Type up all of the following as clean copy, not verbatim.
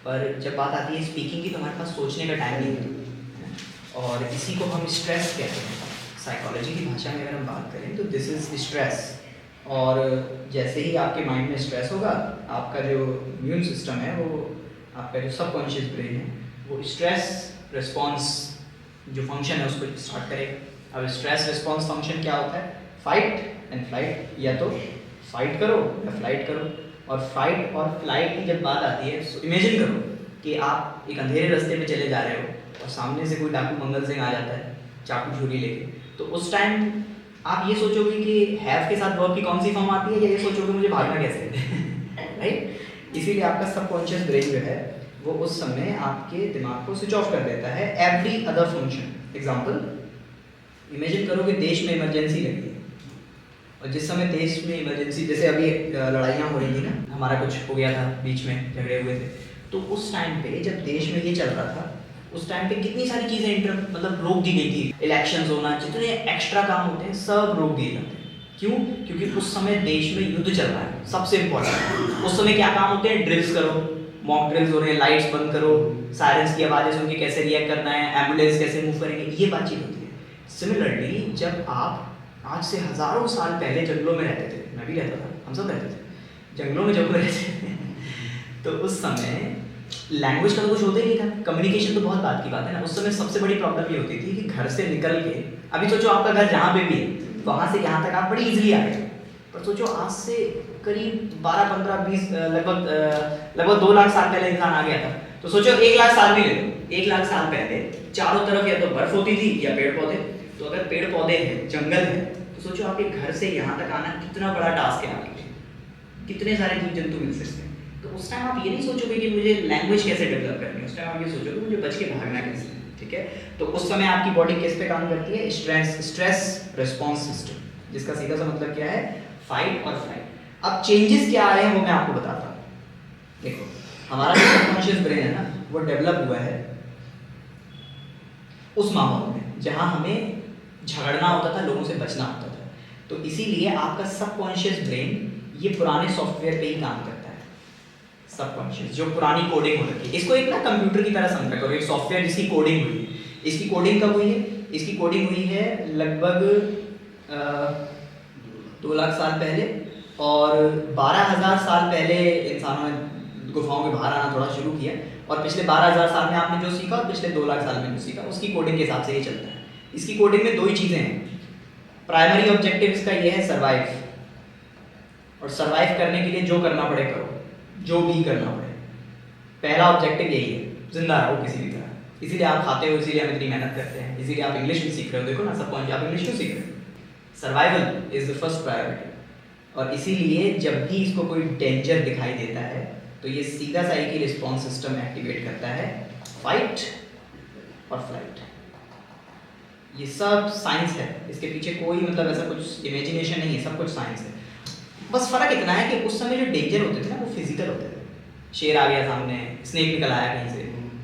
पर जब बात आती है स्पीकिंग की तो हमारे पास सोचने का टाइम नहीं होता। और इसी को हम स्ट्रेस कहते हैं। साइकोलॉजी की भाषा में अगर हम बात करें तो दिस इज़ स्ट्रेस। और जैसे ही आपके माइंड में स्ट्रेस होगा, आपका जो इम्यून सिस्टम है, वो आपका जो सबकॉन्शियस ब्रेन है, वो स्ट्रेस रिस्पॉन्स जो फंक्शन है उसको स्टार्ट करेगा। अब स्ट्रेस रिस्पॉन्स फंक्शन क्या होता है? फाइट एंड फ्लाइट, या तो फाइट करो या फ्लाइट करो। और फाइट और फ्लाइट की जब बात आती है, तो इमेजिन करो कि आप एक अंधेरे रास्ते पे चले जा रहे हो और सामने से कोई डाकू मंगल सिंह आ जाता है चाकू छुरी लेके, तो उस टाइम आप ये सोचोगे कि हैव के साथ वर्ब की कौन सी फॉर्म आती है, या ये सोचोगे मुझे भागना कैसे है राइट? इसीलिए आपका सबकॉन्शियस ब्रेन जो है वो उस समय आपके दिमाग को स्विच ऑफ कर देता है every other function. Example, imagine करो कि देश में इमरजेंसी लगी है, और जिस समय देश में इमरजेंसी, जैसे अभी लड़ाइयाँ हो रही थी ना, हमारा कुछ हो गया था बीच में, झगड़े हुए थे, तो उस टाइम पे जब देश में ये चल रहा था, उस टाइम पे कितनी सारी चीज़ें मतलब रोक दी गई थी। इलेक्शंस होना, जितने एक्स्ट्रा काम होते हैं सब रोक दिए जाते हैं। क्यों? क्योंकि उस समय देश में युद्ध चल रहा है। सबसे इम्पोर्टेंट उस समय क्या काम होते हैं? ड्रिल्स करो, मॉक ड्रिल्स हो रहे हैं, लाइट्स बंद करो, सायरन्स की आवाज़ें सुन के कैसे रिएक्ट करना है, एम्बुलेंस कैसे मूव करेंगे, ये बातचीत होती है। सिमिलरली जब आप आज से हज़ारों साल पहले जंगलों में रहते थे, मैं भी रहता था, हम सब रहते थे जंगलों में जब रहते थे तो उस समय लैंग्वेज का तो कुछ होता ही नहीं था, कम्युनिकेशन तो बहुत बात की बात है ना। उस समय सबसे बड़ी प्रॉब्लम ये होती थी कि घर से निकल के, अभी सोचो आपका घर जहाँ पे भी है, वहाँ से यहाँ तक आप बड़ी इजीली आ गए, पर सोचो आज से करीब 12, 15, 20 लगभग 2 लाख साल पहले इंसान आ गया था। तो सोचो 1 लाख साल भी ले लो, 1 लाख साल पहले चारों तरफ या तो बर्फ होती थी या पेड़ पौधे। तो अगर पेड़ पौधे हैं, जंगल है, तो सोचो आपके घर से यहाँ तक आना कितना बड़ा टास्क है आपके लिए, कितने सारे जीव जंतु मिल सकते हैं। तो उस टाइम आप ये नहीं सोचोगे कि मुझे लैंग्वेज कैसे डेवलप करनी है, उस टाइम आप ये सोचोगे मुझे बच के भागना कैसे है। ठीक है, तो उस समय आपकी बॉडी किस पे काम करती है? स्ट्रेस रिस्पॉन्स सिस्टम, जिसका सीधा सा मतलब क्या है? फाइट और फ्लाइट। अब चेंजेस क्या आए हैं वो मैं आपको बताता हूँ। देखो, हमारा जो सबकॉन्शियस ब्रेन है ना, वो डेवलप हुआ है उस माहौल में जहाँ हमें झगड़ना होता था, लोगों से बचना होता था। तो इसीलिए आपका सबकॉन्शियस ब्रेन ये पुराने सॉफ्टवेयर पे ही काम करता है। सबकॉन्शियस जो पुरानी कोडिंग हो रखी है, इसको एक ना कंप्यूटर की तरह समझा करो, एक सॉफ्टवेयर जिसकी कोडिंग हुई है। इसकी कोडिंग कब हुई है? इसकी कोडिंग हुई है लगभग 2 लाख साल पहले, और 12,000 साल पहले इंसानों ने गुफाओं के बाहर आना थोड़ा शुरू किया, और पिछले 12,000 साल में आपने जो सीखा और पिछले 2 लाख साल में जो सीखा, उसकी कोडिंग के हिसाब से ये चलता है। इसकी कोडिंग में 2 ही चीज़ें हैं। प्राइमरी ऑब्जेक्टिव इसका ये है सर्वाइव, और सर्वाइव करने के लिए जो करना पड़े करो, जो भी करना पड़े। पहला ऑब्जेक्टिव यही है, जिंदा रहो किसी भी तरह। इसीलिए आप खाते हो, इसीलिए हम इतनी मेहनत करते हैं, इसीलिए आप इंग्लिश भी सीख रहे हो। देखो ना, सबकॉन्शियस आप इंग्लिश क्यों सीख रहे हो? Survival is the first priority. और इसीलिए जब भी इसको कोई डेंजर दिखाई देता है तो ये सीधा सा एक ही रिस्पॉन्स सिस्टम एक्टिवेट करता है, फाइट और फ्लाइट। ये सब साइंस है, इसके पीछे कोई मतलब ऐसा कुछ इमेजिनेशन नहीं है, सब कुछ साइंस है। बस फर्क इतना है कि उस समय जो डेंजर होते थे ना, वो फिजिकल होते थे। शेर आ गया सामने, स्नेक निकल आया कहीं से,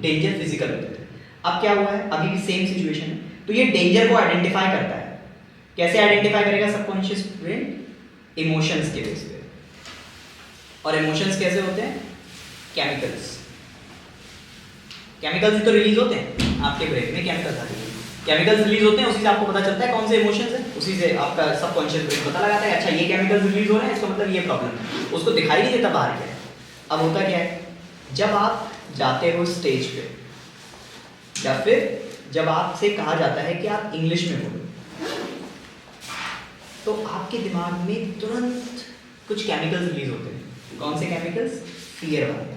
डेंजर फिजिकल होते थे। अब क्या हुआ है? अभी भी सेम सिचुएशन है, तो ये डेंजर को आइडेंटिफाई करता है। कैसे आइडेंटिफाई करेगा सबकॉन्शियस ब्रेन? इमोशंस के बेस पे। और इमोशंस कैसे होते हैं? केमिकल्स। केमिकल्स तो रिलीज होते हैं आपके ब्रेन में, केमिकल्स रिलीज होते हैं, उसी से आपको पता चलता है कौन से इमोशंस है, उसी से आपका सबकॉन्शियस ब्रेन पता लगाता है अच्छा ये केमिकल्स रिलीज हो रहे हैं, इसका मतलब ये प्रॉब्लम है। उसको दिखाई नहीं देता बाहर क्या है। अब होता क्या है, जब आप जाते हो स्टेज पे, या फिर जब आपसे कहा जाता है कि आप इंग्लिश में बोलो, तो आपके दिमाग में तुरंत कुछ केमिकल्स रिलीज होते हैं। कौन से केमिकल्स? फियर वाले।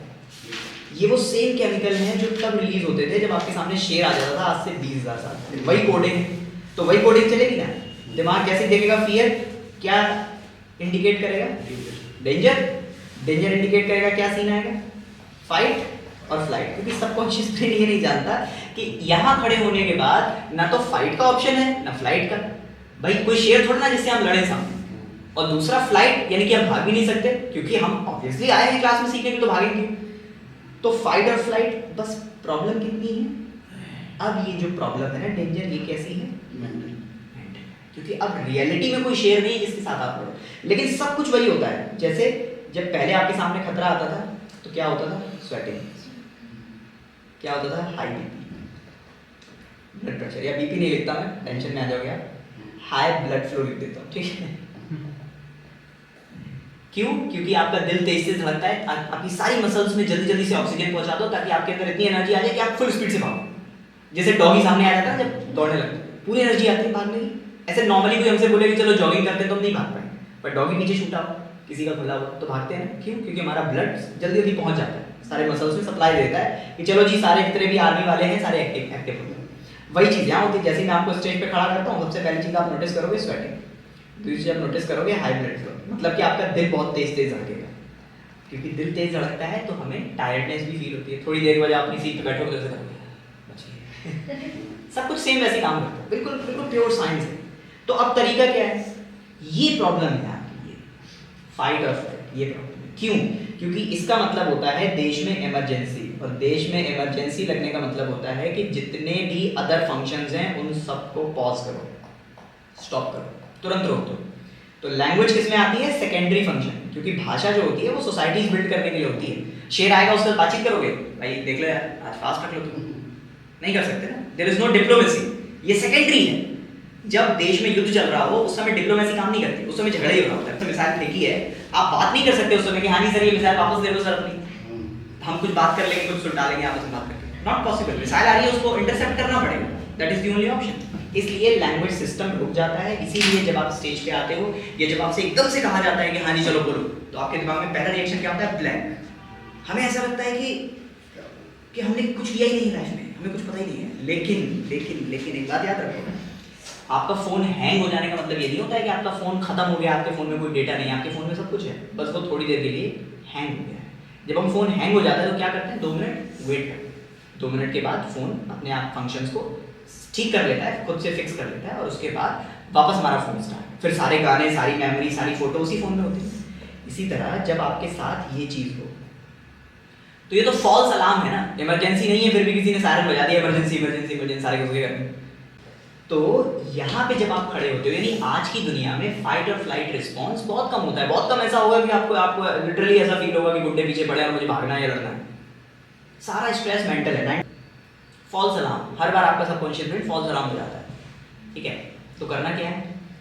ये वो सेम केमिकल हैं जो तब रिलीज होते थे जब आपके सामने शेर आ जाता था आज से 20,000 साल पहले। वही कोडिंग है, तो वही कोडिंग चलेगी ना। दिमाग कैसे देखेगा फियर, क्या इंडिकेट करेगा? डेंजर। डेंजर इंडिकेट करेगा क्या सीन आएगा? फाइट और फ्लाइट। क्योंकि सबकॉन्शियस ब्रेन ये नहीं जानता कि यहाँ खड़े होने के बाद ना तो फाइट का ऑप्शन है ना फ्लाइट का। भाई कोई शेर थोड़ा ना जिससे हम लड़े सामने, और दूसरा फ्लाइट यानी कि हम भाग भी नहीं सकते, क्योंकि हम ऑब्वियसली आए हैं क्लास में सीखने के, तो भागेंगे। तो फाइट और फ्लाइट, बस प्रॉब्लम कितनी है? अब ये जो प्रॉब्लम है ना डेंजर, ये कैसी है? मेंटल। क्योंकि अब रियलिटी में कोई शेर नहीं है जिसके साथ आप लड़ो, लेकिन सब कुछ वही होता है। जैसे जब पहले आपके सामने खतरा आता था तो क्या होता था? स्वेटिंग। क्या होता था? हाई बीपी, ब्लड प्रेशर, या बीपी नहीं लिखता मैं, टेंशन में आ जाओगे आप, हाई ब्लड फ्लो लिख देता हूँ, ठीक है। क्यों? क्योंकि आपका दिल तेज से धड़कता है, आपकी सारी मसल्स में जल्दी जल्दी से ऑक्सीजन पहुंचा दो ताकि आपके अंदर इतनी एनर्जी आ जाए कि आप फुल स्पीड से भागो। जैसे डॉगी सामने आ जाता है जब दौड़ने लगता है, पूरी एनर्जी आती है भागने की। ऐसे नॉर्मली कोई हमसे बोले कि चलो जॉगिंग करते हैं तो हम नहीं भाग पाएंगे, पर डॉगी पीछे छूटा हो, किसी का खुला हुआ तो भागते हैं। क्यों? क्योंकि हमारा ब्लड जल्दी जल्दी पहुंच जाता है, सारे मसल्स में सप्लाई देता है कि चलो जी सारे जितने भी आर्मी वाले हैं सारे एक्टिव हो गए। वही चीज़ यहाँ होती है, जैसे मैं आपको स्टेज पे खड़ा करता हूँ, सबसे पहली चीज़ आप नोटिस करोगे स्वेटिंग, दूसरी चीज़ आप नोटिस करोगे हाई ब्लड फ्लो, मतलब कि आपका दिल बहुत तेज तेज धड़केगा। क्योंकि दिल तेज धड़कता है तो हमें टायर्डनेस भी फील होती है। थोड़ी देर बाद आप अपनी सीट पे बैठोगे तो बचिए सब कुछ सेम वैसे काम करता है, बिल्कुल बिल्कुल प्योर साइंस है। तो अब तरीका क्या है? ये प्रॉब्लम है आपकी, ये फाइट और फ्लाइट, ये प्रॉब्लम है। क्यों? क्योंकि इसका मतलब होता है देश में इमरजेंसी, और देश में इमरजेंसी लगने का मतलब होता है कि जितने भी अदर फंक्शंस हैं उन सबको पॉज करो, स्टॉप करो, तुरंत रोक दो। तो लैंग्वेज किस में आती है? सेकेंडरी फंक्शन, क्योंकि भाषा जो होती है वो सोसाइटीज बिल्ड करने के लिए होती है। शेर आएगा उससे बातचीत करोगे, भाई देख लो यार आज फास्ट रख लो, तुम नहीं कर सकते ना, देयर इज नो डिप्लोमेसी, ये सेकेंडरी है। जब देश में युद्ध चल रहा हो उस समय डिप्लोमेसी काम नहीं करती, उस समय झगड़ा ही हो रहा होता है। तो मिसाइल फेंकी है, आप बात नहीं कर सकते उस समय कि हाँ जी सर ये मिसाइल वापस दे दो सर अपनी, हम कुछ बात कर लेंगे, कुछ सुलटा लेंगे आपस में बात करके, नॉट पॉसिबल। मिसाइल आ रही है उसको इंटरसेप्ट करना पड़ेगा, that is the only option. इसलिए लैंग्वेज सिस्टम रुक जाता है। इसीलिए जब आप स्टेज पे आते हो या जब आपसे एकदम से कहा जाता है कि हाँ जी चलो बोलो, तो आपके दिमाग में पहला रिएक्शन क्या होता है? ब्लैंक। हमें ऐसा लगता है कि हमने कुछ किया ही नहीं लाइफ में, हमें कुछ पता ही नहीं है। लेकिन लेकिन लेकिन एक बात याद रखो, आपका फोन हैंग हो जाने का मतलब ये नहीं होता है कि आपका फोन खत्म हो गया, आपके फोन में कोई डेटा नहीं है, आपके फोन में सब कुछ है, बस वो थोड़ी देर के लिए हैंग हो गया है। जब हम फोन हैंग हो जाता है तो क्या करते हैं? 2 मिनट वेट करते हैं, 2 मिनट के बाद फोन अपने आप फंक्शंस को ठीक कर लेता है, खुद से फिक्स कर लेता है, और उसके बाद वापस हमारा फोन स्टार्ट, फिर सारे गाने, सारी मेमोरी, सारी फोटो उसी फोन में होती है। इसी तरह जब आपके साथ ये चीज़ हो तो ये तो फॉल्स अलार्म है ना, इमरजेंसी नहीं है, फिर भी किसी ने सायरन बजा दिया, इमरजेंसी इमरजेंसी इमरजेंसी, सारे घुस गए घर में। तो यहाँ पे जब आप खड़े होते हो, यानी आज की दुनिया में फाइट और फ्लाइट रिस्पॉन्स बहुत कम होता है। बहुत कम ऐसा होगा कि आपको लिटरली ऐसा फील होगा कि गुड्डे पीछे पड़े और मुझे भागना है या लड़ना है। सारा स्ट्रेस मेंटल है। फॉल्स अलार्म, हर बार आपका सबकॉन्शियस माइंड फॉल्स अलार्म हो जाता है, ठीक है। तो करना क्या है?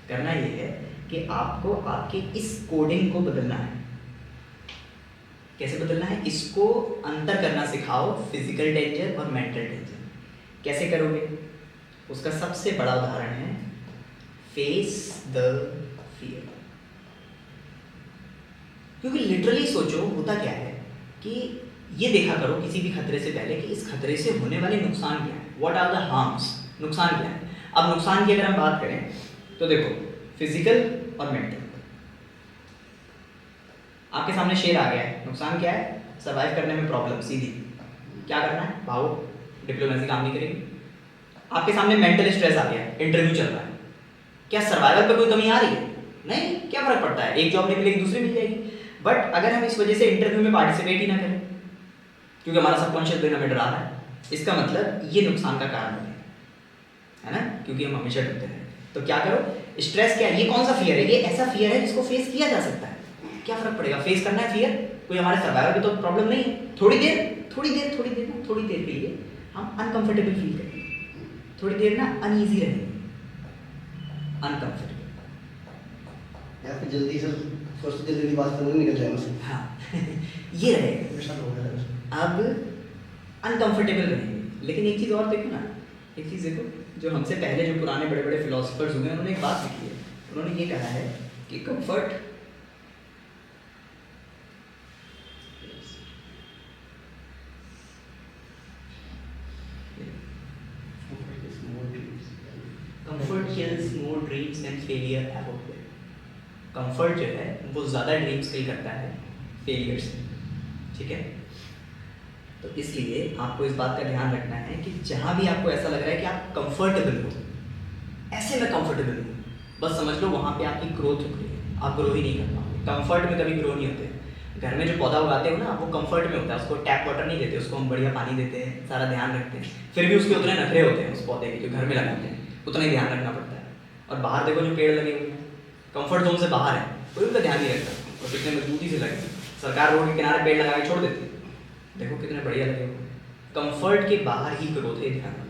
करना ये है कि आपको आपके इस कोडिंग को बदलना है। कैसे बदलना है? इसको अंतर करना सिखाओ, फिजिकल डेंजर और मेंटल डेंजर। कैसे करोगे? उसका सबसे बड़ा उदाहरण है फेस द फियर। क्योंकि लिटरली सोचो होता क्या है कि ये देखा करो किसी भी खतरे से पहले कि इस खतरे से होने वाले नुकसान क्या है, व्हाट आर द हार्म्स, नुकसान क्या है। अब नुकसान की अगर हम बात करें तो देखो, फिजिकल और मेंटल। आपके सामने शेर आ गया है, नुकसान क्या है? सर्वाइव करने में प्रॉब्लम, सीधी। क्या करना है? भागो, डिप्लोमेसी काम नहीं करेगी। आपके सामने मेंटल स्ट्रेस आ गया, इंटरव्यू चल रहा है, क्या सर्वाइवल पे कोई कमी आ रही है? नहीं, क्या फर्क पड़ता है, एक जॉब नहीं मिलेगी दूसरी मिल जाएगी। बट अगर हम इस वजह से इंटरव्यू में पार्टिसिपेट ही ना करें क्योंकि हमारा सबकॉन्शियस ब्रेन हमें डरा रहा है, इसका मतलब ये नुकसान का कारण है ना, क्योंकि हम हमेशा डरते हैं। तो क्या करो? स्ट्रेस क्या है? ये कौन सा फियर है? ये ऐसा फियर है जिसको फेस किया जा सकता है। क्या फर्क पड़ेगा? फेस करना है फियर, कोई हमारे सर्वाइवल की तो प्रॉब्लम नहीं है। थोड़ी देर के लिए हम अनकंफर्टेबल फील करेंगे, थोड़ी देर ना अनईजी रहेंगे, अनकंफर्टेबल, या फिर जल्दी से सोचते जल्दी बात करने निकल जाए मुझसे। हाँ ये रहेगा। अब अनकंफर्टेबल रहेंगे। लेकिन एक चीज़ और देखो ना, एक चीज़ देखो, जो हमसे पहले जो पुराने बड़े बड़े फिलोसफर्स हुए हैं उन्होंने एक बात लिखी है। उन्होंने ये कहा है कि comfort kills more dreams than failure ever will। Comfort जो है वो ज़्यादा ड्रीम्स किल करता है फेलियर से, ठीक है। तो इसलिए आपको इस बात का ध्यान रखना है कि जहाँ भी आपको ऐसा लग रहा है कि आप कंफर्टेबल हो, ऐसे में कंफर्टेबल हो, बस समझ लो वहाँ पे आपकी ग्रोथ रुक रही है, आप ग्रो ही नहीं कर पाओगे। कंफर्ट में कभी ग्रो नहीं होते। घर में जो पौधा उगाते हो ना, वो कंफर्ट में होता है, उसको टैप वाटर नहीं देते, उसको हम बढ़िया पानी देते हैं, सारा ध्यान रखते हैं, फिर भी उसके उतने नखरे होते हैं उस पौधे के जो घर में लगाते हैं, उतना ही ध्यान रखना पड़ता है। और बाहर देखो जो पेड़ लगे हुए हैं कंफर्ट जोन से बाहर है, कोई उनका ध्यान नहीं रखता, और कितने मजबूती से लगे। सरकार रोड के किनारे पेड़ लगा के छोड़ देती है, देखो कितने बढ़िया लगे हुए, कंफर्ट के बाहर ही ग्रोथ है, ध्यान रखो।